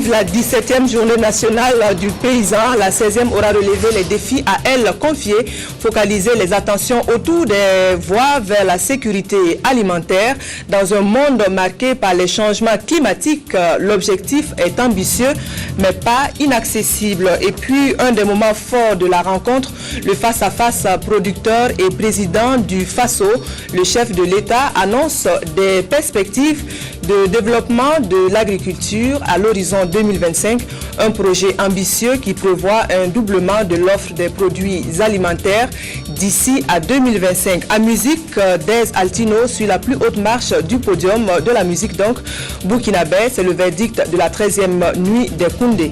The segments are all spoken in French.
vive la 17e journée nationale du paysan. La 16e aura relevé les défis à elle confiés, focaliser les attentions autour des voies vers la sécurité alimentaire. Dans un monde marqué par les changements climatiques, l'objectif est ambitieux mais pas inaccessible. Et puis, un des moments forts de la rencontre, le face-à-face producteur et président du FASO, le chef de l'État, annonce des perspectives de développement de l'agriculture à l'horizon 2025, un projet ambitieux qui prévoit un doublement de l'offre des produits alimentaires d'ici à 2025. À musique, Des Altino sur la plus haute marche du podium de la musique, donc burkinabé, c'est le verdict de la 13e nuit des Koundé.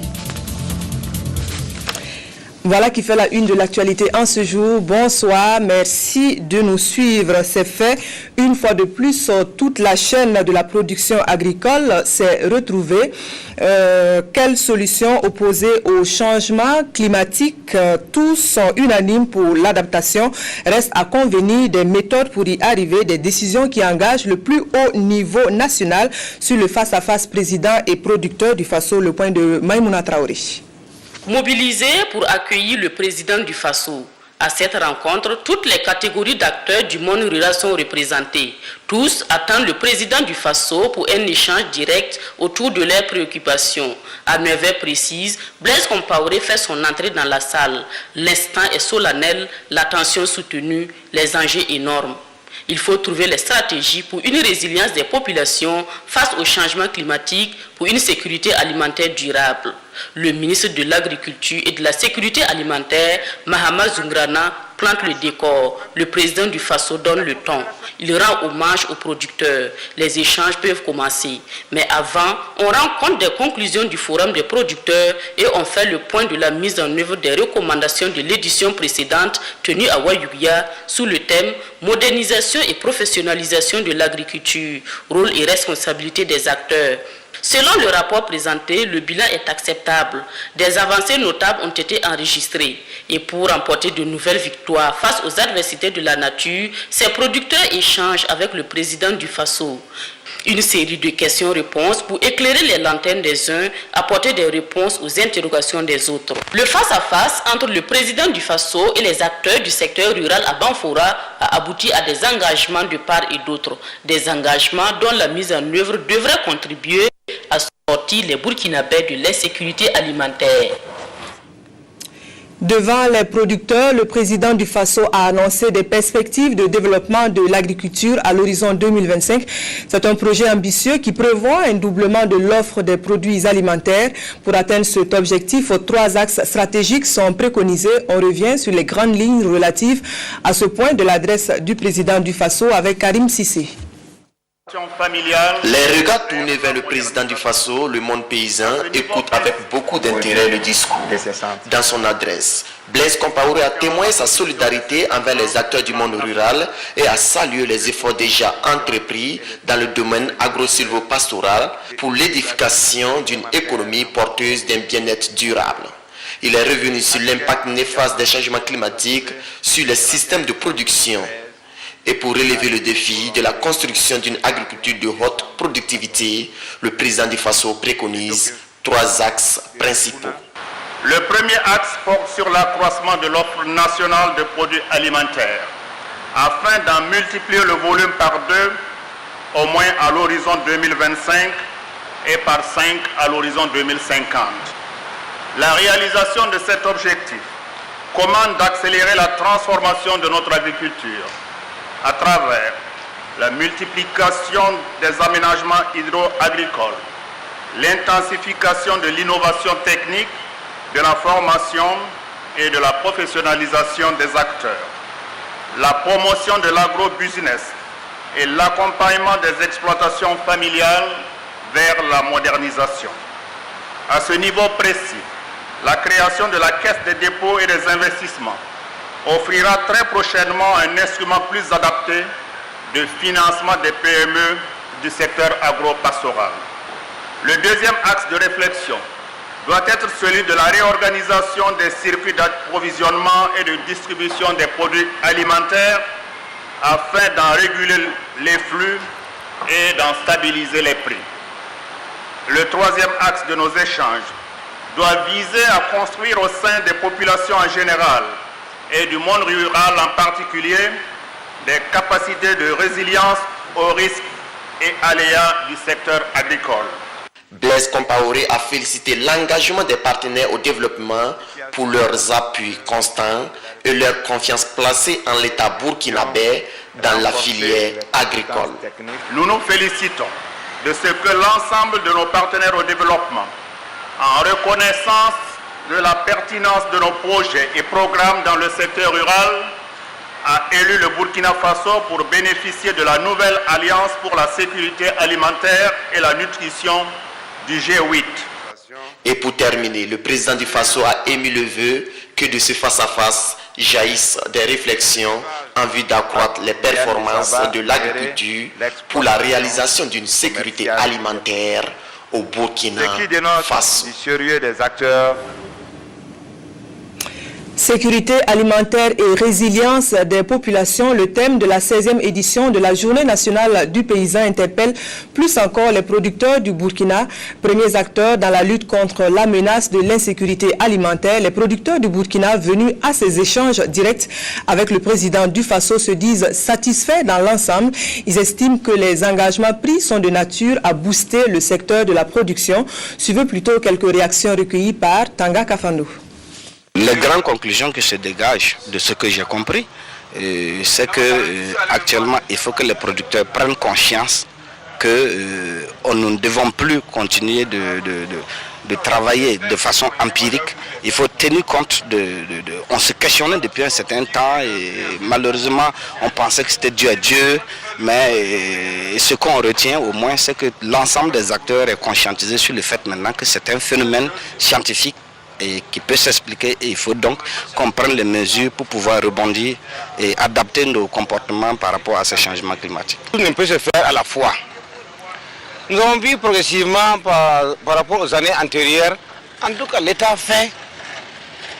Voilà qui fait la une de l'actualité en ce jour. Bonsoir, merci de nous suivre. C'est fait. Une fois de plus, toute la chaîne de la production agricole s'est retrouvée. Quelle solution opposée au changement climatique? Tous sont unanimes pour l'adaptation. Reste à convenir des méthodes pour y arriver, des décisions qui engagent le plus haut niveau national sur le face-à-face président et producteur du FASO, le point de Maïmouna Traoré. Mobilisés pour accueillir le président du FASO. À cette rencontre, toutes les catégories d'acteurs du monde rural sont représentées. Tous attendent le président du FASO pour un échange direct autour de leurs préoccupations. À 9h précise, Blaise Compaoré fait son entrée dans la salle. L'instant est solennel, l'attention soutenue, les enjeux énormes. Il faut trouver les stratégies pour une résilience des populations face au changement climatique, pour une sécurité alimentaire durable. Le ministre de l'Agriculture et de la Sécurité alimentaire, Mahama Zungrana, plante le décor. Le président du FASO donne le ton. Il rend hommage aux producteurs. Les échanges peuvent commencer. Mais avant, on rend compte des conclusions du forum des producteurs et on fait le point de la mise en œuvre des recommandations de l'édition précédente tenue à Wayuya sous le thème « Modernisation et professionnalisation de l'agriculture, rôle et responsabilité des acteurs ». Selon le rapport présenté, le bilan est acceptable. Des avancées notables ont été enregistrées. Et pour remporter de nouvelles victoires face aux adversités de la nature, ces producteurs échangent avec le président du FASO. Une série de questions-réponses pour éclairer les lanternes des uns, apporter des réponses aux interrogations des autres. Le face-à-face entre le président du FASO et les acteurs du secteur rural à Banfora a abouti à des engagements de part et d'autre. Des engagements dont la mise en œuvre devrait contribuer à sortir les Burkinabés de l'insécurité alimentaire. Devant les producteurs, le président du FASO a annoncé des perspectives de développement de l'agriculture à l'horizon 2025. C'est un projet ambitieux qui prévoit un doublement de l'offre des produits alimentaires. Pour atteindre cet objectif, 3 axes stratégiques sont préconisés. On revient sur les grandes lignes relatives à ce point de l'adresse du président du FASO avec Karim Sissé. Les regards tournés vers le président du FASO, le monde paysan, écoutent avec beaucoup d'intérêt le discours. Dans son adresse, Blaise Compaoré a témoigné sa solidarité envers les acteurs du monde rural et a salué les efforts déjà entrepris dans le domaine agro-silvo-pastoral pour l'édification d'une économie porteuse d'un bien-être durable. Il est revenu sur l'impact néfaste des changements climatiques sur les systèmes de production. Et pour relever le défi de la construction d'une agriculture de haute productivité, le président du FASO préconise 3 axes principaux. Le premier axe porte sur l'accroissement de l'offre nationale de produits alimentaires, afin d'en multiplier le volume par 2, au moins à l'horizon 2025 et par 5 à l'horizon 2050. La réalisation de cet objectif commande d'accélérer la transformation de notre agriculture à travers la multiplication des aménagements hydro-agricoles, l'intensification de l'innovation technique, de la formation et de la professionnalisation des acteurs, la promotion de l'agro-business et l'accompagnement des exploitations familiales vers la modernisation. À ce niveau précis, la création de la Caisse des dépôts et des investissements offrira très prochainement un instrument plus adapté de financement des PME du secteur agro-pastoral. Le deuxième axe de réflexion doit être celui de la réorganisation des circuits d'approvisionnement et de distribution des produits alimentaires afin d'en réguler les flux et d'en stabiliser les prix. Le troisième axe de nos échanges doit viser à construire au sein des populations en général et du monde rural en particulier des capacités de résilience aux risques et aléas du secteur agricole. Blaise Compaoré a félicité l'engagement des partenaires au développement pour leurs appuis constants et leur confiance placée en l'État burkinabé dans la filière agricole. Nous nous félicitons de ce que l'ensemble de nos partenaires au développement, en reconnaissance de la pertinence de nos projets et programmes dans le secteur rural, a élu le Burkina Faso pour bénéficier de la nouvelle Alliance pour la sécurité alimentaire et la nutrition du G8. Et pour terminer, le président du Faso a émis le vœu que de ce face-à-face jaillissent des réflexions en vue d'accroître les performances de l'agriculture pour la réalisation d'une sécurité alimentaire au Burkina Faso. Sécurité alimentaire et résilience des populations, le thème de la 16e édition de la Journée nationale du paysan interpelle plus encore les producteurs du Burkina, premiers acteurs dans la lutte contre la menace de l'insécurité alimentaire. Les producteurs du Burkina venus à ces échanges directs avec le président du Faso se disent satisfaits dans l'ensemble. Ils estiment que les engagements pris sont de nature à booster le secteur de la production. Suivez plutôt quelques réactions recueillies par Tanga Kafando. Les grandes conclusions que se dégagent de ce que j'ai compris, c'est que actuellement il faut que les producteurs prennent conscience que nous ne devons plus continuer de travailler de façon empirique. Il faut tenir compte on se questionnait depuis un certain temps et malheureusement on pensait que c'était dû à Dieu, mais ce qu'on retient au moins c'est que l'ensemble des acteurs est conscientisé sur le fait maintenant que c'est un phénomène scientifique et qui peut s'expliquer, et il faut donc qu'on prenne les mesures pour pouvoir rebondir et adapter nos comportements par rapport à ces changements climatiques. Tout ne peut se faire à la fois. Nous avons vu progressivement par rapport aux années antérieures, en tout cas l'État fait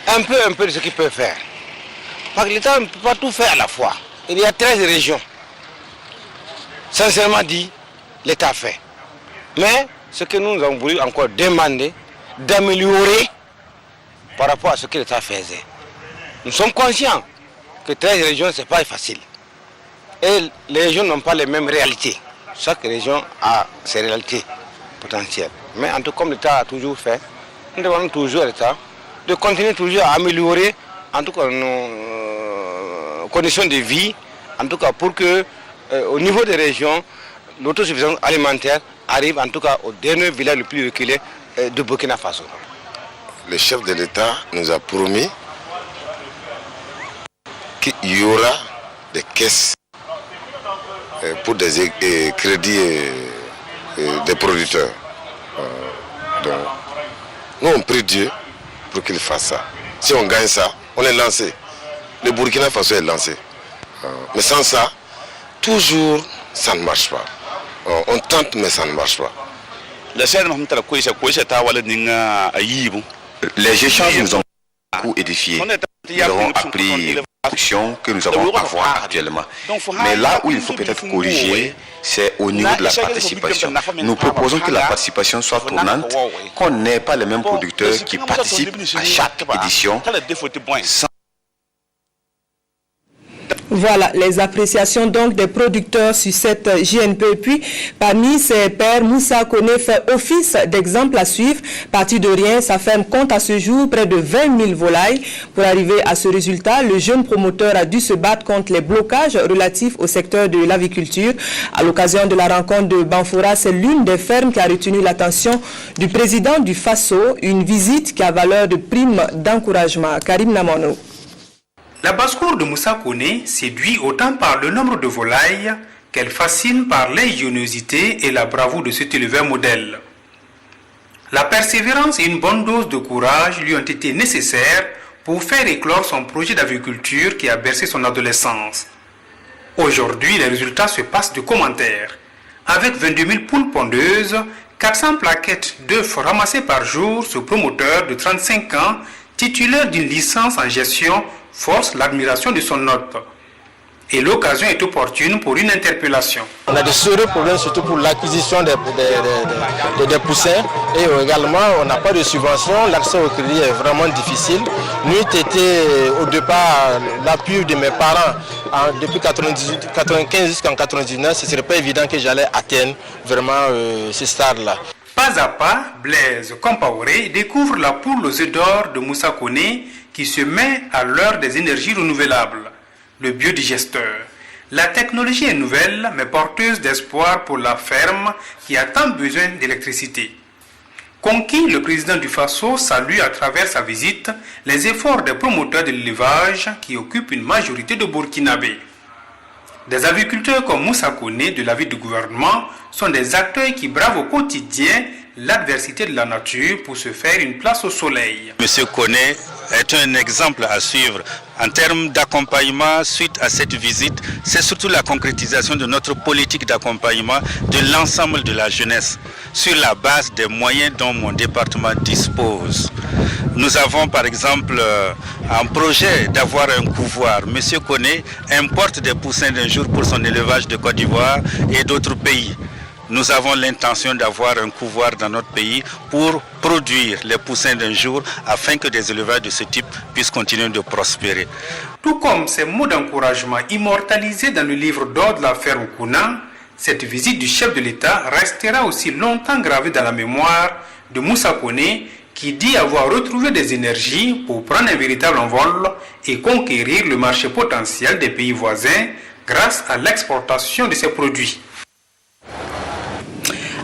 un peu de ce qu'il peut faire. Parce que l'État ne peut pas tout faire à la fois. Il y a 13 régions. Sincèrement dit, l'État fait. Mais ce que nous avons voulu encore demander, d'améliorer par rapport à ce que l'État faisait. Nous sommes conscients que 13 régions, ce n'est pas facile. Et les régions n'ont pas les mêmes réalités. Chaque région a ses réalités potentielles. Mais en tout cas, comme l'État a toujours fait, nous demandons toujours à l'État de continuer toujours à améliorer en tout cas nos conditions de vie, en tout cas pour que au niveau des régions, l'autosuffisance alimentaire arrive en tout cas au dernier village le plus reculé de Burkina Faso. Le chef de l'État nous a promis qu'il y aura des caisses pour des crédits des producteurs. Donc, nous on prie Dieu pour qu'il fasse ça. Si on gagne ça, on est lancé. Le Burkina Faso est lancé. Mais sans ça, toujours ça ne marche pas. On tente mais ça ne marche pas. Les échanges nous ont beaucoup édifiés. Nous avons appris les actions que nous avons à voir actuellement. Mais là où il faut peut-être corriger, c'est au niveau de la participation. Nous proposons que la participation soit tournante, qu'on n'ait pas les mêmes producteurs qui participent à chaque édition. Voilà les appréciations donc des producteurs sur cette JNP. Puis parmi ces pairs, Moussa Kone fait office d'exemple à suivre. Parti de rien, sa ferme compte à ce jour près de 20 000 volailles. Pour arriver à ce résultat, le jeune promoteur a dû se battre contre les blocages relatifs au secteur de l'aviculture. À l'occasion de la rencontre de Banfora, c'est l'une des fermes qui a retenu l'attention du président du Faso, une visite qui a valeur de prime d'encouragement. Karim Namono. La basse-cour de Moussa Kone séduit autant par le nombre de volailles qu'elle fascine par l'ingéniosité et la bravoure de cet éleveur modèle. La persévérance et une bonne dose de courage lui ont été nécessaires pour faire éclore son projet d'agriculture qui a bercé son adolescence. Aujourd'hui, les résultats se passent de commentaires. Avec 22 000 poules pondeuses, 400 plaquettes d'œufs ramassées par jour, ce promoteur de 35 ans, titulaire d'une licence en gestion, force l'admiration de son hôte. et l'occasion est opportune pour une interpellation. On a de sérieux problèmes surtout pour l'acquisition des poussins et également on n'a pas de subvention, l'accès au crédit est vraiment difficile. Nous était au départ l'appui de mes parents depuis 1995 jusqu'en 1999, ce ne serait pas évident que j'allais atteindre vraiment ce stade-là. Pas à pas, Blaise Compaoré découvre la poule aux œufs d'or de Moussa Koné qui se met à l'heure des énergies renouvelables, le biodigesteur. La technologie est nouvelle mais porteuse d'espoir pour la ferme qui a tant besoin d'électricité. Conquis, le président du Faso salue à travers sa visite les efforts des promoteurs de l'élevage qui occupent une majorité de Burkinabés. Des agriculteurs comme Moussa Koné de l'avis du gouvernement sont des acteurs qui bravent au quotidien l'adversité de la nature pour se faire une place au soleil. Monsieur Koné est un exemple à suivre. En termes d'accompagnement suite à cette visite, c'est surtout la concrétisation de notre politique d'accompagnement de l'ensemble de la jeunesse sur la base des moyens dont mon département dispose. Nous avons par exemple un projet d'avoir un couvoir. Monsieur Koné importe des poussins d'un jour pour son élevage de Côte d'Ivoire et d'autres pays. Nous avons l'intention d'avoir un couvoir dans notre pays pour produire les poussins d'un jour afin que des élevages de ce type puissent continuer de prospérer. Tout comme ces mots d'encouragement immortalisés dans le livre d'or de la ferme Kouna, cette visite du chef de l'État restera aussi longtemps gravée dans la mémoire de Moussa Koné qui dit avoir retrouvé des énergies pour prendre un véritable envol et conquérir le marché potentiel des pays voisins grâce à l'exportation de ses produits.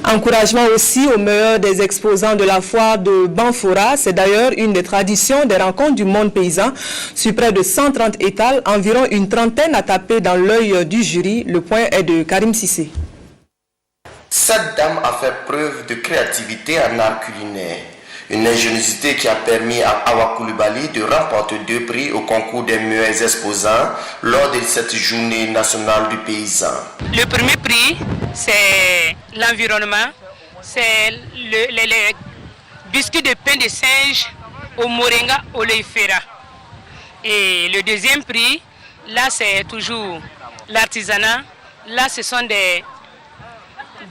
Encouragement aussi aux meilleurs des exposants de la foire de Banfora. C'est d'ailleurs une des traditions des rencontres du monde paysan. Sur près de 130 étals, environ une trentaine à taper dans l'œil du jury. Le point est de Karim Sissé. Cette dame a fait preuve de créativité en art culinaire. Une ingéniosité qui a permis à Awa Coulibaly de remporter 2 prix au concours des meilleurs exposants lors de cette journée nationale du paysan. Le premier prix, c'est l'environnement, c'est les biscuits de pain de singe au moringa oleifera. Et le deuxième prix, là c'est toujours l'artisanat. Là ce sont des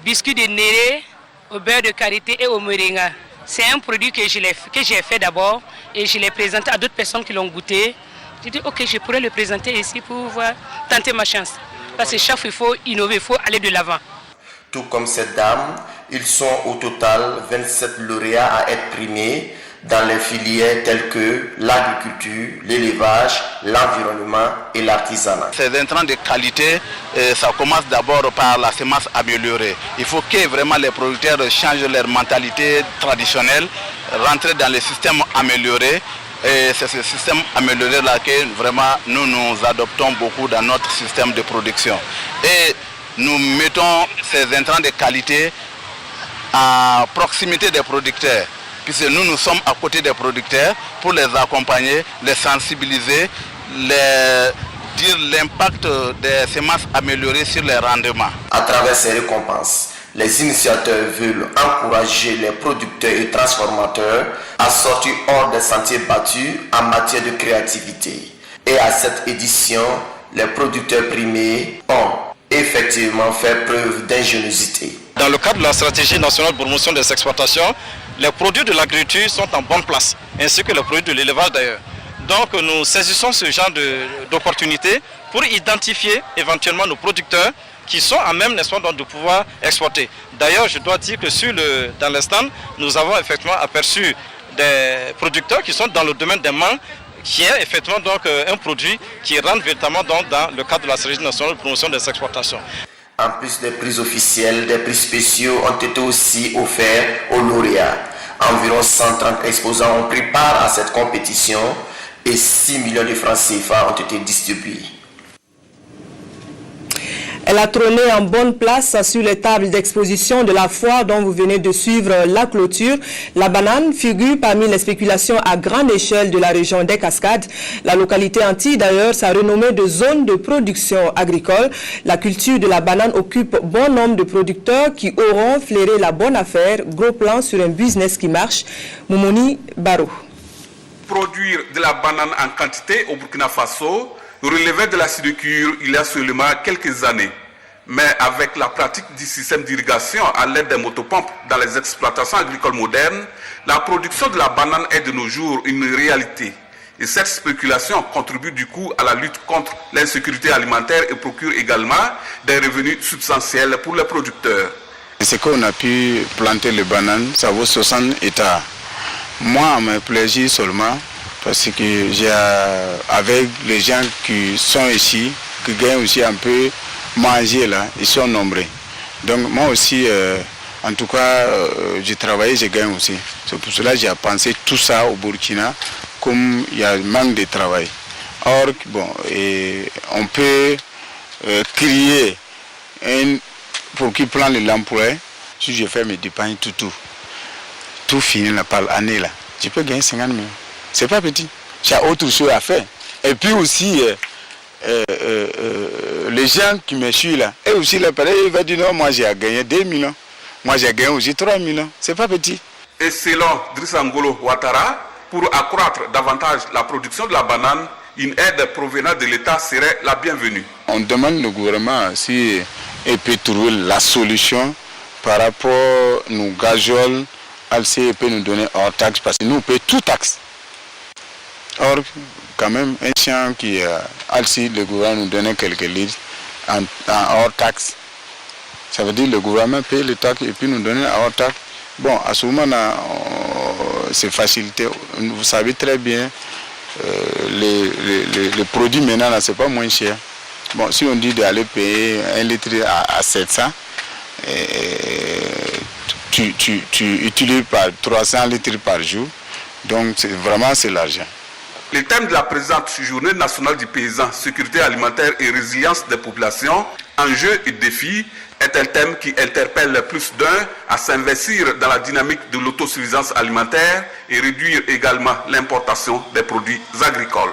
biscuits de néré au beurre de karité et au moringa. C'est un produit que j'ai fait d'abord et je l'ai présenté à d'autres personnes qui l'ont goûté. J'ai dit ok, je pourrais le présenter ici pour pouvoir tenter ma chance. Parce que chaque fois il faut innover, il faut aller de l'avant. Tout comme cette dame, ils sont au total 27 lauréats à être primés dans les filières telles que l'agriculture, l'élevage, l'environnement et l'artisanat. Ces intrants de qualité, ça commence d'abord par la semence améliorée. Il faut que vraiment les producteurs changent leur mentalité traditionnelle, rentrent dans le système amélioré. Et c'est ce système amélioré-là que vraiment nous adoptons beaucoup dans notre système de production. Et nous mettons ces intrants de qualité à proximité des producteurs, puisque nous sommes à côté des producteurs pour les accompagner, les sensibiliser, dire l'impact des semences améliorées sur les rendements. À travers ces récompenses, les initiateurs veulent encourager les producteurs et transformateurs à sortir hors des sentiers battus en matière de créativité. Et à cette édition, les producteurs primés ont effectivement fait preuve d'ingéniosité. Dans le cadre de la stratégie nationale de promotion des exportations, les produits de l'agriculture sont en bonne place, ainsi que les produits de l'élevage d'ailleurs. Donc nous saisissons ce genre d'opportunités pour identifier éventuellement nos producteurs qui sont à même, n'est-ce pas, de pouvoir exporter. D'ailleurs, je dois dire que dans les stands, nous avons effectivement aperçu des producteurs qui sont dans le domaine des mangues, qui est effectivement donc un produit qui rentre véritablement dans le cadre de la stratégie nationale de promotion des exportations. En plus des prix officiels, des prix spéciaux ont été aussi offerts aux lauréats. Environ 130 exposants ont pris part à cette compétition et 6 millions de francs CFA ont été distribués. Elle a trôné en bonne place sur les tables d'exposition de la foire dont vous venez de suivre la clôture. La banane figure parmi les spéculations à grande échelle de la région des Cascades. La localité Antille, d'ailleurs, sa renommée de zone de production agricole. La culture de la banane occupe bon nombre de producteurs qui auront flairé la bonne affaire. Gros plan sur un business qui marche. Moumouni Barou. Produire de la banane en quantité au Burkina Faso relevait de la sinecure il y a seulement quelques années. Mais avec la pratique du système d'irrigation à l'aide des motopompes dans les exploitations agricoles modernes, la production de la banane est de nos jours une réalité. Et cette spéculation contribue du coup à la lutte contre l'insécurité alimentaire et procure également des revenus substantiels pour les producteurs. C'est qu'on a pu planter les bananes, ça vaut 60 hectares. Moi, à mon plaisir seulement, parce que j'ai avec les gens qui sont ici, qui gagnent aussi un peu manger là, ils sont nombreux. Donc moi aussi, en tout cas, j'ai travaillé, je gagne aussi. C'est pour cela que j'ai pensé tout ça au Burkina, comme il y a un manque de travail. Or, bon, on peut créer pour qui prend l'emploi, si je fais mes dépenses, tout fini là, par l'année là, je peux gagner 50 000. C'est pas petit. J'ai autre chose à faire. Et puis aussi, les gens qui me suivent là, et aussi là, pareil, il va dire non, moi j'ai gagné 2 millions. Moi j'ai gagné aussi 3 millions. C'est pas petit. Et selon Driss Ngolo Ouattara, pour accroître davantage la production de la banane, une aide provenant de l'État serait la bienvenue. On demande au gouvernement si il peut trouver la solution par rapport à nos gazoles, il peut nous donner hors taxe, parce que nous on paye tout taxe. Or, quand même, un champ qui Alci, le gouvernement nous donnait quelques litres en hors taxe. Ça veut dire que le gouvernement paye les taxes et puis nous donne hors taxe. Bon, à ce moment-là, c'est facilité. Vous savez très bien, les produits maintenant, ce n'est pas moins cher. Bon, si on dit d'aller payer 1 litre à 700, tu utilises par 300 litres par jour. Donc, vraiment, c'est l'argent. Le thème de la présente journée nationale du paysan, sécurité alimentaire et résilience des populations, enjeux et défis, est un thème qui interpelle plus d'un à s'investir dans la dynamique de l'autosuffisance alimentaire et réduire également l'importation des produits agricoles.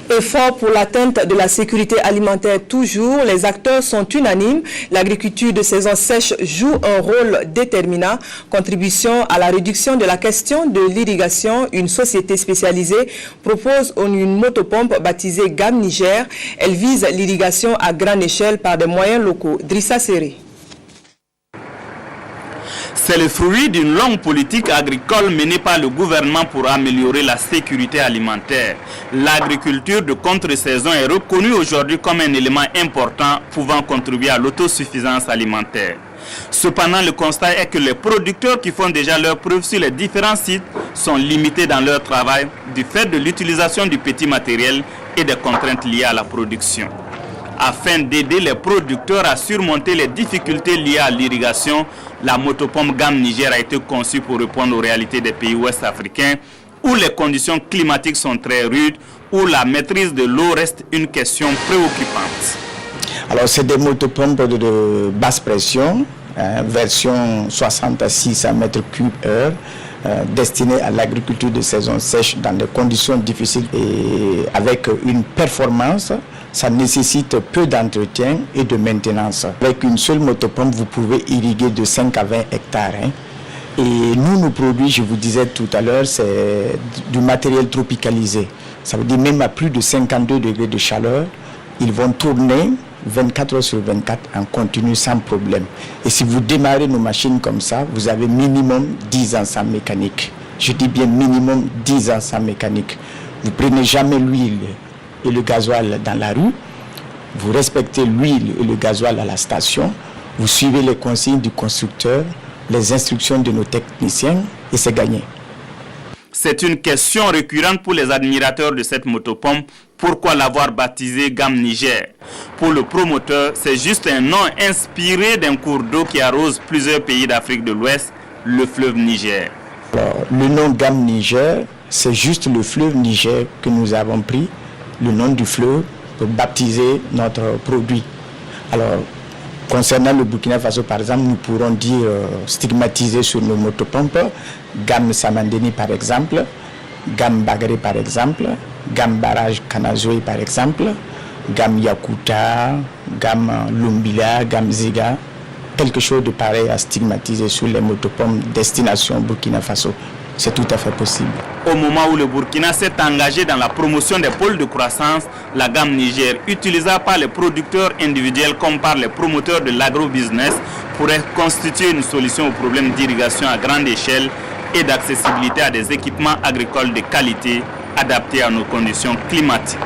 Effort pour l'atteinte de la sécurité alimentaire toujours, les acteurs sont unanimes. L'agriculture de saison sèche joue un rôle déterminant. Contribution à la réduction de la question de l'irrigation, une société spécialisée propose une motopompe baptisée Gamme Niger. Elle vise l'irrigation à grande échelle par des moyens locaux. Drissa Seré. C'est le fruit d'une longue politique agricole menée par le gouvernement pour améliorer la sécurité alimentaire. L'agriculture de contre-saison est reconnue aujourd'hui comme un élément important pouvant contribuer à l'autosuffisance alimentaire. Cependant, le constat est que les producteurs qui font déjà leurs preuves sur les différents sites sont limités dans leur travail du fait de l'utilisation du petit matériel et des contraintes liées à la production. Afin d'aider les producteurs à surmonter les difficultés liées à l'irrigation, la motopompe Gamme Niger a été conçue pour répondre aux réalités des pays ouest africains où les conditions climatiques sont très rudes, où la maîtrise de l'eau reste une question préoccupante. Alors c'est des motopompes de basse pression, version 60 à 600 m3/h, destinées à l'agriculture de saison sèche dans des conditions difficiles et avec une performance. Ça nécessite peu d'entretien et de maintenance. Avec une seule motopompe, vous pouvez irriguer de 5 à 20 hectares. Et nos produits, je vous disais tout à l'heure, c'est du matériel tropicalisé. Ça veut dire même à plus de 52 degrés de chaleur, ils vont tourner 24 heures sur 24 en continu sans problème. Et si vous démarrez nos machines comme ça, vous avez minimum 10 ans sans mécanique. Je dis bien minimum 10 ans sans mécanique. Vous ne prenez jamais l'huile et le gasoil dans la rue, vous respectez l'huile et le gasoil à la station, vous suivez les consignes du constructeur, les instructions de nos techniciens et c'est gagné. C'est une question récurrente pour les admirateurs de cette motopompe. Pourquoi l'avoir baptisée Gamme Niger? Pour le promoteur, c'est juste un nom inspiré d'un cours d'eau qui arrose plusieurs pays d'Afrique de l'Ouest, le fleuve Niger. Alors, le nom Gamme Niger, c'est juste le fleuve Niger que nous avons pris, le nom du fleuve, pour baptiser notre produit. Alors, concernant le Burkina Faso, par exemple, nous pourrons dire stigmatiser sur nos motopompes, Gamme Samandeni par exemple, Gamme Bagré par exemple, Gamme Barrage Kanazoe par exemple, Gamme Yakuta, Gamme Lumbila, Gamme Ziga, quelque chose de pareil à stigmatiser sur les motopompes destination Burkina Faso. c'est tout à fait possible. Au moment où le Burkina s'est engagé dans la promotion des pôles de croissance, la gamme Niger, utilisée par les producteurs individuels comme par les promoteurs de l'agrobusiness, pourrait constituer une solution aux problèmes d'irrigation à grande échelle et d'accessibilité à des équipements agricoles de qualité adaptés à nos conditions climatiques.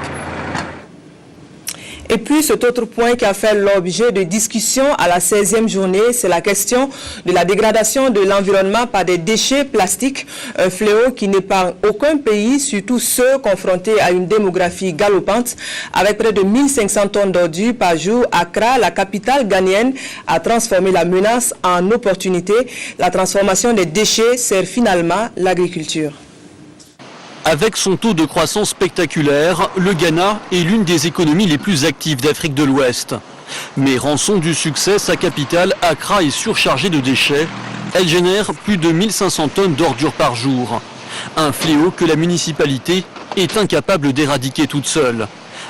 Et puis, cet autre point qui a fait l'objet de discussion à la 16e journée, c'est la question de la dégradation de l'environnement par des déchets plastiques, un fléau qui n'épargne aucun pays, surtout ceux confrontés à une démographie galopante. Avec près de 1500 tonnes d'ordures par jour, Accra, la capitale ghanéenne, a transformé la menace en opportunité. La transformation des déchets sert finalement l'agriculture. Avec son taux de croissance spectaculaire, le Ghana est l'une des économies les plus actives d'Afrique de l'Ouest. Mais rançon du succès, sa capitale, Accra, est surchargée de déchets. Elle génère plus de 1500 tonnes d'ordures par jour. Un fléau que la municipalité est incapable d'éradiquer toute seule.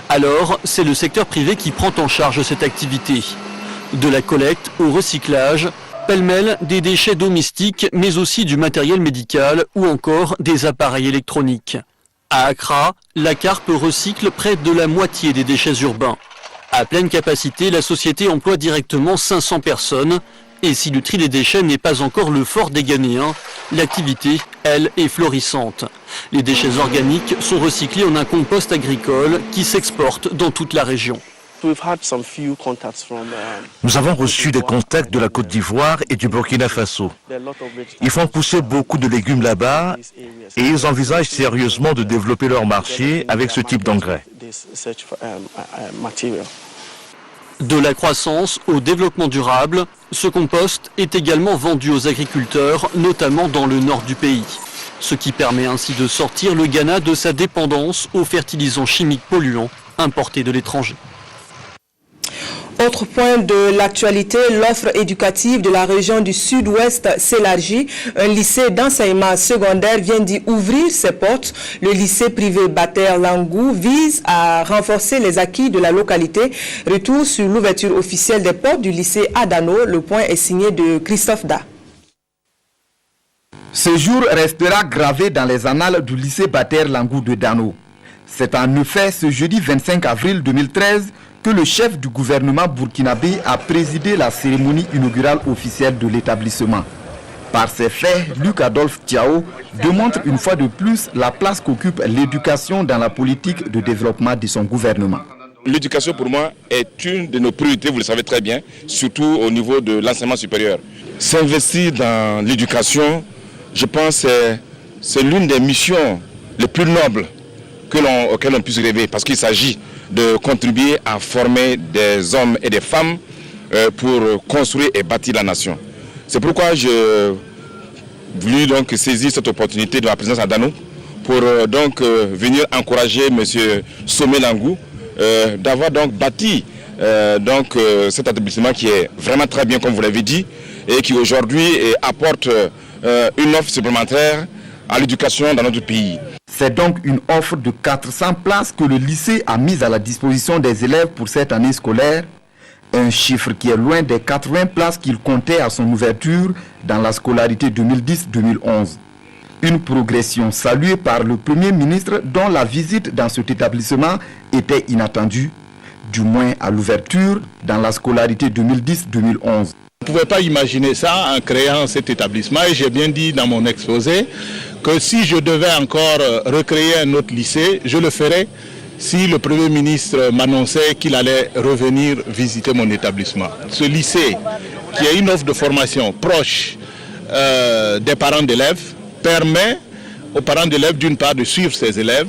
Alors, c'est le secteur privé qui prend en charge cette activité. De la collecte au recyclage, pêle-mêle des déchets domestiques, mais aussi du matériel médical ou encore des appareils électroniques. À Accra, la Carpe recycle près de la moitié des déchets urbains. À pleine capacité, la société emploie directement 500 personnes. Et si le tri des déchets n'est pas encore le fort des Ghanéens, l'activité, elle, est florissante. Les déchets organiques sont recyclés en un compost agricole qui s'exporte dans toute la région. Nous avons reçu des contacts de la Côte d'Ivoire et du Burkina Faso. Ils font pousser beaucoup de légumes là-bas et ils envisagent sérieusement de développer leur marché avec ce type d'engrais. De la croissance au développement durable, ce compost est également vendu aux agriculteurs, notamment dans le nord du pays. Ce qui permet ainsi de sortir le Ghana de sa dépendance aux fertilisants chimiques polluants importés de l'étranger. Autre point de l'actualité, l'offre éducative de la région du sud-ouest s'élargit. Un lycée d'enseignement secondaire vient d'y ouvrir ses portes. Le lycée privé Bater Langou vise à renforcer les acquis de la localité. Retour sur l'ouverture officielle des portes du lycée Adano. Le point est signé de Christophe Da. Ce jour restera gravé dans les annales du lycée Bater Langou de Dano. C'est en effet ce jeudi 25 avril 2013 que le chef du gouvernement burkinabé a présidé la cérémonie inaugurale officielle de l'établissement. Par ces faits, Luc Adolphe Tiao démontre une fois de plus la place qu'occupe l'éducation dans la politique de développement de son gouvernement. L'éducation pour moi est une de nos priorités, vous le savez très bien, surtout au niveau de l'enseignement supérieur. S'investir dans l'éducation, je pense que c'est l'une des missions les plus nobles auxquelles on puisse rêver, parce qu'il s'agit de contribuer à former des hommes et des femmes pour construire et bâtir la nation. C'est pourquoi je voulais donc saisir cette opportunité de la présence à Dano pour venir encourager M. Somé Langou d'avoir donc bâti cet établissement qui est vraiment très bien, comme vous l'avez dit, et qui aujourd'hui apporte une offre supplémentaire à l'éducation dans notre pays. C'est donc une offre de 400 places que le lycée a mise à la disposition des élèves pour cette année scolaire. Un chiffre qui est loin des 80 places qu'il comptait à son ouverture dans la scolarité 2010-2011. Une progression saluée par le Premier ministre dont la visite dans cet établissement était inattendue, du moins à l'ouverture dans la scolarité 2010-2011. Je ne pouvais pas imaginer ça en créant cet établissement et j'ai bien dit dans mon exposé que si je devais encore recréer un autre lycée, je le ferais si le Premier ministre m'annonçait qu'il allait revenir visiter mon établissement. Ce lycée, qui a une offre de formation proche des parents d'élèves, permet aux parents d'élèves d'une part de suivre ses élèves,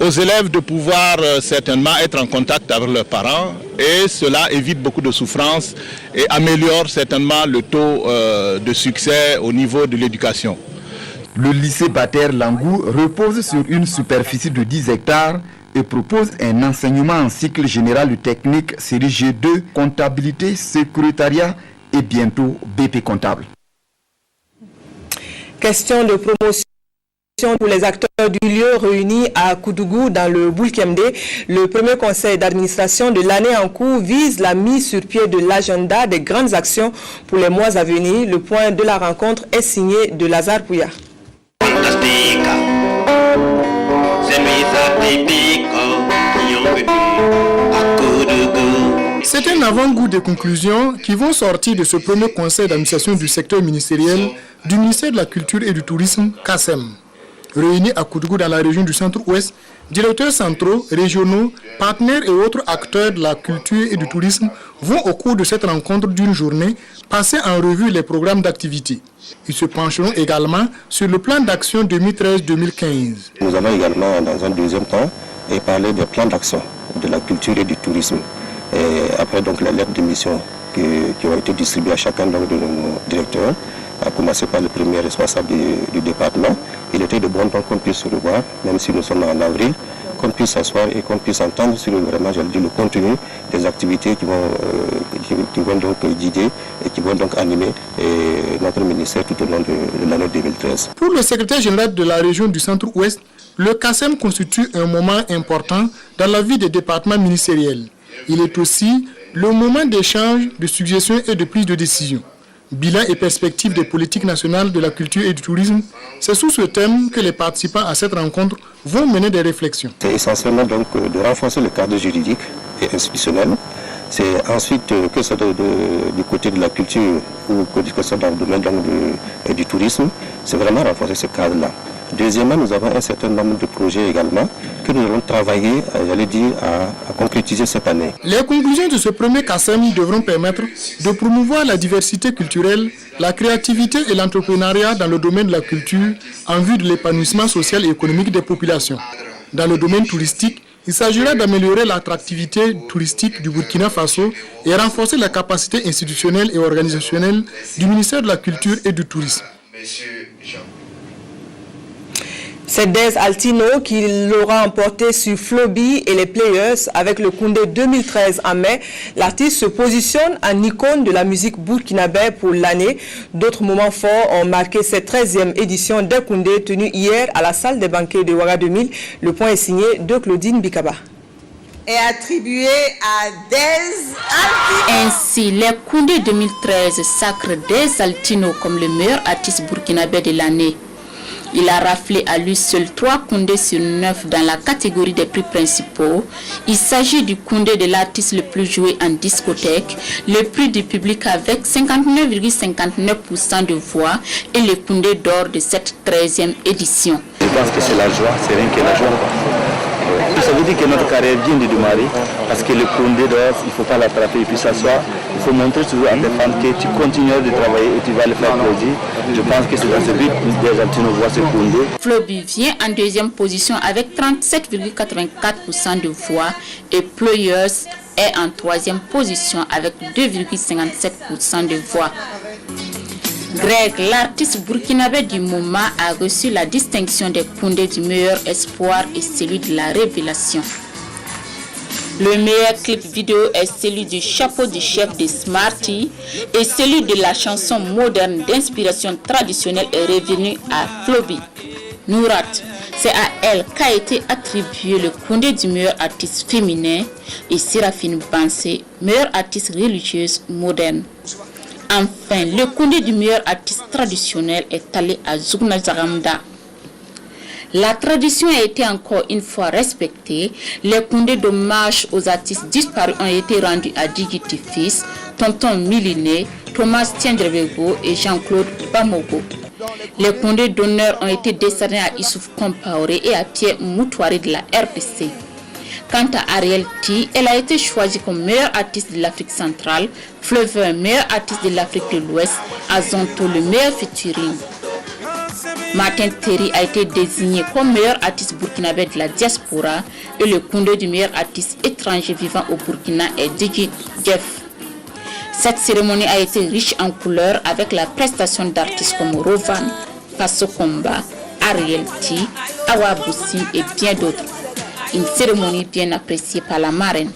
aux élèves de pouvoir certainement être en contact avec leurs parents et cela évite beaucoup de souffrance et améliore certainement le taux de succès au niveau de l'éducation. Le lycée Bater Langou repose sur une superficie de 10 hectares et propose un enseignement en cycle général de technique série G2, comptabilité, secrétariat et bientôt BP comptable. Question de promotion pour les acteurs du lieu réunis à Koudougou dans le Boulkemde. Le premier conseil d'administration de l'année en cours vise la mise sur pied de l'agenda des grandes actions pour les mois à venir. Le point de la rencontre est signé de Lazare Pouya. fantastique. Ces nuits atypiques qui ont vécu à coup de goût. C'est un avant-goût des conclusions qui vont sortir de ce premier conseil d'administration du secteur ministériel du ministère de la Culture et du Tourisme, CASEM. Réunis à Koudougou dans la région du Centre-Ouest, directeurs centraux, régionaux, partenaires et autres acteurs de la culture et du tourisme vont au cours de cette rencontre d'une journée passer en revue les programmes d'activité. Ils se pencheront également sur le plan d'action 2013-2015. Nous allons également, dans un deuxième temps, parler des plans d'action de la culture et du tourisme. Et après donc les lettres de mission qui ont été distribuées à chacun donc, de nos directeurs, à commencer par le premier responsable du département. Il était de bon temps qu'on puisse se revoir, même si nous sommes en avril, qu'on puisse s'asseoir et qu'on puisse entendre sur vraiment, le contenu des activités qui vont donc guider et qui vont donc animer notre ministère tout au long de l'année 2013. Pour le secrétaire général de la région du Centre-Ouest, le CASEM constitue un moment important dans la vie des départements ministériels. Il est aussi le moment d'échange, de suggestions et de prise de décision. Bilan et perspectives des politiques nationales de la culture et du tourisme, c'est sous ce thème que les participants à cette rencontre vont mener des réflexions. C'est essentiellement donc de renforcer le cadre juridique et institutionnel. C'est ensuite que ce soit du côté de la culture ou que ce soit dans le domaine du tourisme, c'est vraiment renforcer ce cadre-là. Deuxièmement, nous avons un certain nombre de projets également que nous allons travailler, à concrétiser cette année. Les conclusions de ce premier CASEM devront permettre de promouvoir la diversité culturelle, la créativité et l'entrepreneuriat dans le domaine de la culture en vue de l'épanouissement social et économique des populations. Dans le domaine touristique, il s'agira d'améliorer l'attractivité touristique du Burkina Faso et renforcer la capacité institutionnelle et organisationnelle du ministère de la Culture et du Tourisme. C'est Dez Altino qui l'aura emporté sur Floby et les Players avec le Koundé 2013 en mai. L'artiste se positionne en icône de la musique burkinabé pour l'année. D'autres moments forts ont marqué cette 13e édition des Koundé tenue hier à la salle des banquets de Ouaga 2000. Le point est signé de Claudine Bikaba. Est attribué à Dez Altino. Ainsi, les Koundé 2013 sacrent Dez Altino comme le meilleur artiste burkinabé de l'année. Il a raflé à lui seul 3 Koundés sur 9 dans la catégorie des prix principaux. Il s'agit du Koundé de l'artiste le plus joué en discothèque, le prix du public avec 59,59% de voix et le Koundé d'or de cette 13e édition. Je pense que c'est la joie, c'est rien que la joie. Ça veut dire que notre carrière vient de démarrer parce que le Koundé d'or, il ne faut pas l'attraper et puis s'asseoir. Il faut montrer toujours à tes fans que tu continues de travailler et tu vas le faire plaisir. Je pense que c'est dans ce but que les Argentins voient ce Koundé. Floby vient en deuxième position avec 37,84% de voix et Players est en troisième position avec 2,57% de voix. Greg, l'artiste burkinabé du moment, a reçu la distinction des Koundé du meilleur espoir et celui de la révélation. Le meilleur clip vidéo est celui du chapeau du chef de Smarty et celui de la chanson moderne d'inspiration traditionnelle est revenu à Floby. Nourat, c'est à elle qu'a été attribué le Koundé du meilleur artiste féminin et Séraphine Bansé, meilleure artiste religieuse moderne. Enfin, le Koundé du meilleur artiste traditionnel est allé à Zougna Zaramda. La tradition a été encore une fois respectée. Les Koundés d'hommage aux artistes disparus ont été rendus à Digiti Fils, Tonton Miliné, Thomas Tiendrevego et Jean-Claude Bamogo. Les Koundés d'honneur ont été décernés à Issouf Compaoré et à Pierre Moutouari de la RDC. Quant à Ariel T, elle a été choisie comme meilleure artiste de l'Afrique centrale, Fleuve, meilleur artiste de l'Afrique de l'Ouest, Azonto, le meilleur featuring. Martin Terry a été désigné comme meilleur artiste burkinabé de la diaspora et le Koundé du meilleur artiste étranger vivant au Burkina est Digi Jeff. Cette cérémonie a été riche en couleurs avec la prestation d'artistes comme Rovan, Paso Komba, Ariel T, Awa Boussim et bien d'autres. Une cérémonie bien appréciée par la marraine.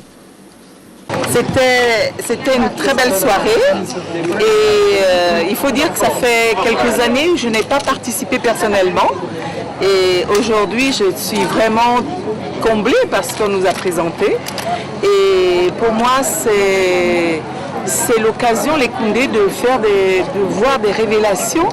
C'était une très belle soirée et il faut dire que ça fait quelques années où je n'ai pas participé personnellement et aujourd'hui je suis vraiment comblée par ce qu'on nous a présenté et pour moi c'est l'occasion, les Koundés, de voir des révélations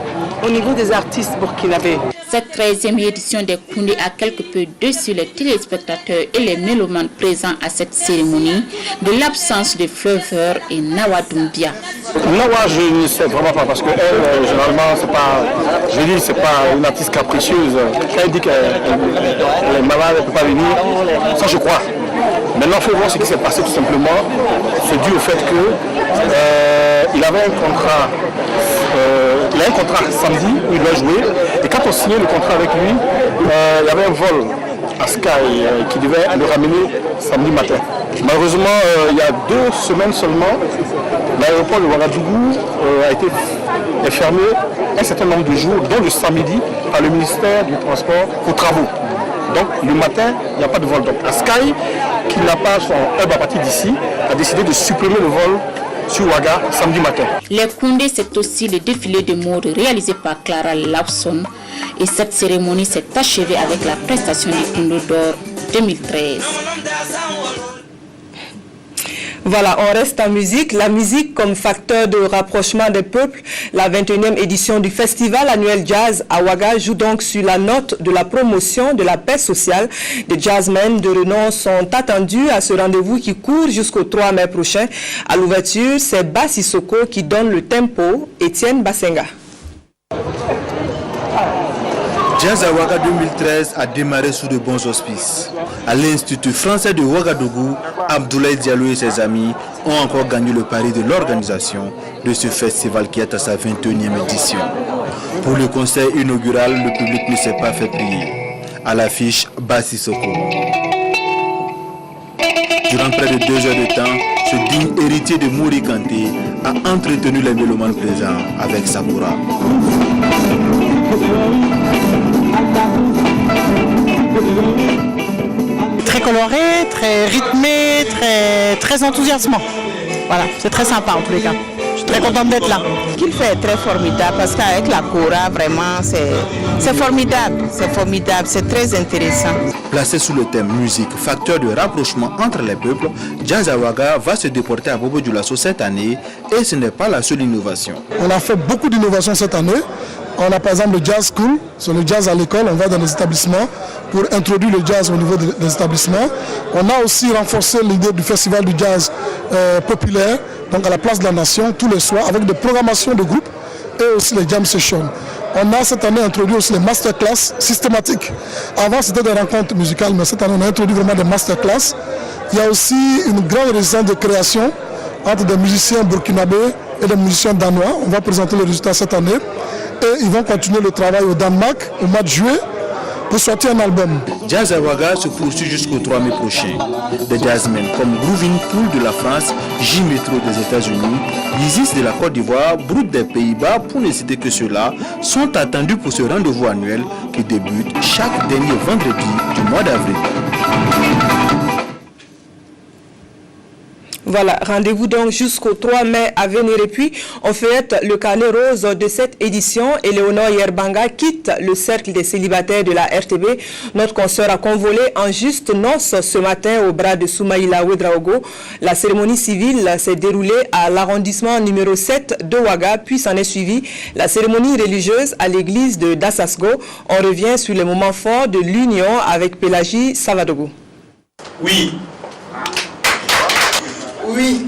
au niveau des artistes burkinabés. Cette 13e édition des Koundé a quelque peu déçu les téléspectateurs et les mélomanes présents à cette cérémonie de l'absence de Fleuver et Nawa Doumbia. Nawa, je ne sais vraiment pas parce qu'elle, généralement, c'est pas une artiste capricieuse. Quand elle dit qu'elle est malade, elle ne peut pas venir, ça je crois. Maintenant, il faut voir ce qui s'est passé tout simplement. C'est dû au fait qu'il avait un contrat. Il a un contrat samedi où il doit jouer. Et quand on signait le contrat avec lui, il y avait un vol à Sky qui devait le ramener samedi matin. Malheureusement, il y a 2 semaines seulement, l'aéroport de Ouagadougou est fermé un certain nombre de jours, dont le samedi, par le ministère du Transport pour travaux. Donc le matin, il n'y a pas de vol. Donc Sky, qui n'a pas son hub à partir d'ici, a décidé de supprimer le vol sur Ouaga samedi matin. Les Koundé, c'est aussi le défilé de mode réalisé par Clara Lawson. Et cette cérémonie s'est achevée avec la prestation du Koundé d'or 2013. Voilà, on reste en musique. La musique comme facteur de rapprochement des peuples. La 21e édition du festival annuel jazz à Ouaga joue donc sur la note de la promotion de la paix sociale. Des jazzmen de renom sont attendus à ce rendez-vous qui court jusqu'au 3 mai prochain. À l'ouverture, c'est Bassi Soko qui donne le tempo, Étienne Bassenga. Jazz à Ouaga 2013 a démarré sous de bons auspices. À l'Institut français de Ouagadougou, Abdoulaye Diallo et ses amis ont encore gagné le pari de l'organisation de ce festival qui est à sa 21e édition. Pour le concert inaugural, le public ne s'est pas fait prier. À l'affiche, Bassi Soko. Durant près de 2 heures de temps, ce digne héritier de Mouri Kanté a entretenu les mélomanes présents avec Sakura. Très coloré, très rythmé, très enthousiasmant. Voilà, c'est très sympa en tous les cas. Je suis très contente d'être là. Ce qu'il fait est très formidable parce qu'avec la Kora, vraiment, c'est formidable, c'est très intéressant. Placé sous le thème musique, facteur de rapprochement entre les peuples, Jazz à Ouaga va se déporter à Bobo Dioulasso cette année et ce n'est pas la seule innovation. On a fait beaucoup d'innovations cette année. On a par exemple le Jazz School, sur le jazz à l'école, on va dans les établissements pour introduire le jazz au niveau des établissements. On a aussi renforcé l'idée du festival du jazz populaire, donc à la place de la nation, tous les soirs, avec des programmations de groupes et aussi les jam sessions. On a cette année introduit aussi les masterclass systématiques. Avant c'était des rencontres musicales, mais cette année on a introduit vraiment des masterclass. Il y a aussi une grande résidence de création entre des musiciens burkinabés et des musiciens danois. On va présenter les résultats cette année. Et ils vont continuer le travail au Danemark au mois de juillet pour sortir un album. Jazz à Ouaga se poursuit jusqu'au 3 mai prochain. Des jazzmen comme Groovin Pool de la France, J-Metro des États-Unis, Isis de la Côte d'Ivoire, Brut des Pays-Bas, pour ne citer que ceux-là, sont attendus pour ce rendez-vous annuel qui débute chaque dernier vendredi du mois d'avril. Voilà, rendez-vous donc jusqu'au 3 mai à venir. Et puis, on fête le carnet rose de cette édition. Éléonore Yerbanga quitte le cercle des célibataires de la RTB. Notre consoeur a convolé en juste noces ce matin au bras de Soumaïla Ouedraogo. La cérémonie civile s'est déroulée à l'arrondissement numéro 7 de Ouaga, puis s'en est suivie la cérémonie religieuse à l'église de Dassasgo. On revient sur les moments forts de l'union avec Pélagie Savadogo. Oui. Oui.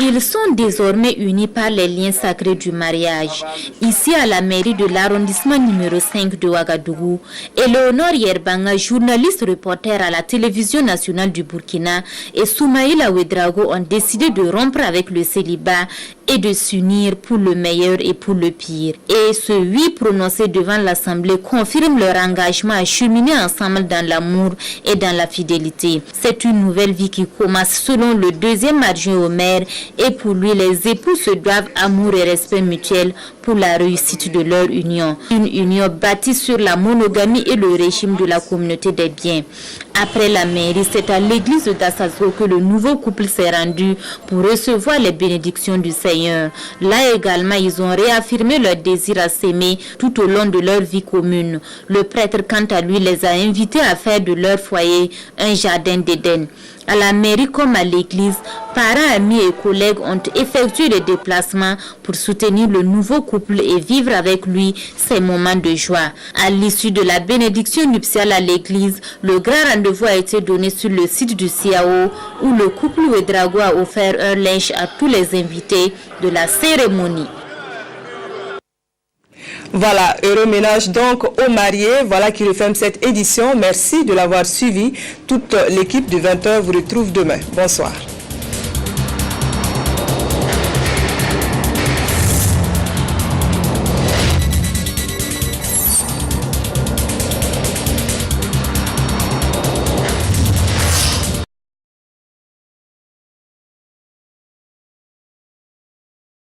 Ils sont désormais unis par les liens sacrés du mariage. Ici à la mairie de l'arrondissement numéro 5 de Ouagadougou, Éléonore Yerbanga, journaliste reporter à la télévision nationale du Burkina, et Soumaïla Ouedraogo ont décidé de rompre avec le célibat et de s'unir pour le meilleur et pour le pire. Et ce oui prononcé devant l'Assemblée confirme leur engagement à cheminer ensemble dans l'amour et dans la fidélité. C'est une nouvelle vie qui commence selon le deuxième adjoint au maire, et pour lui les époux se doivent amour et respect mutuel pour la réussite de leur union. Une union bâtie sur la monogamie et le régime de la communauté des biens. Après la mairie, c'est à l'église de Dassasso que le nouveau couple s'est rendu pour recevoir les bénédictions du Seigneur. Là également, ils ont réaffirmé leur désir à s'aimer tout au long de leur vie commune. Le prêtre, quant à lui, les a invités à faire de leur foyer un jardin d'Éden. À la mairie comme à l'église, parents, amis et collègues ont effectué des déplacements pour soutenir le nouveau couple et vivre avec lui ces moments de joie. À l'issue de la bénédiction nuptiale à l'église, le grand rendez-vous a été donné sur le site du CIAO où le couple Ouedraogo a offert un linge à tous les invités de la cérémonie. Voilà, heureux ménage donc aux mariés. Voilà qui referme cette édition. Merci de l'avoir suivi. Toute l'équipe de 20h vous retrouve demain. Bonsoir.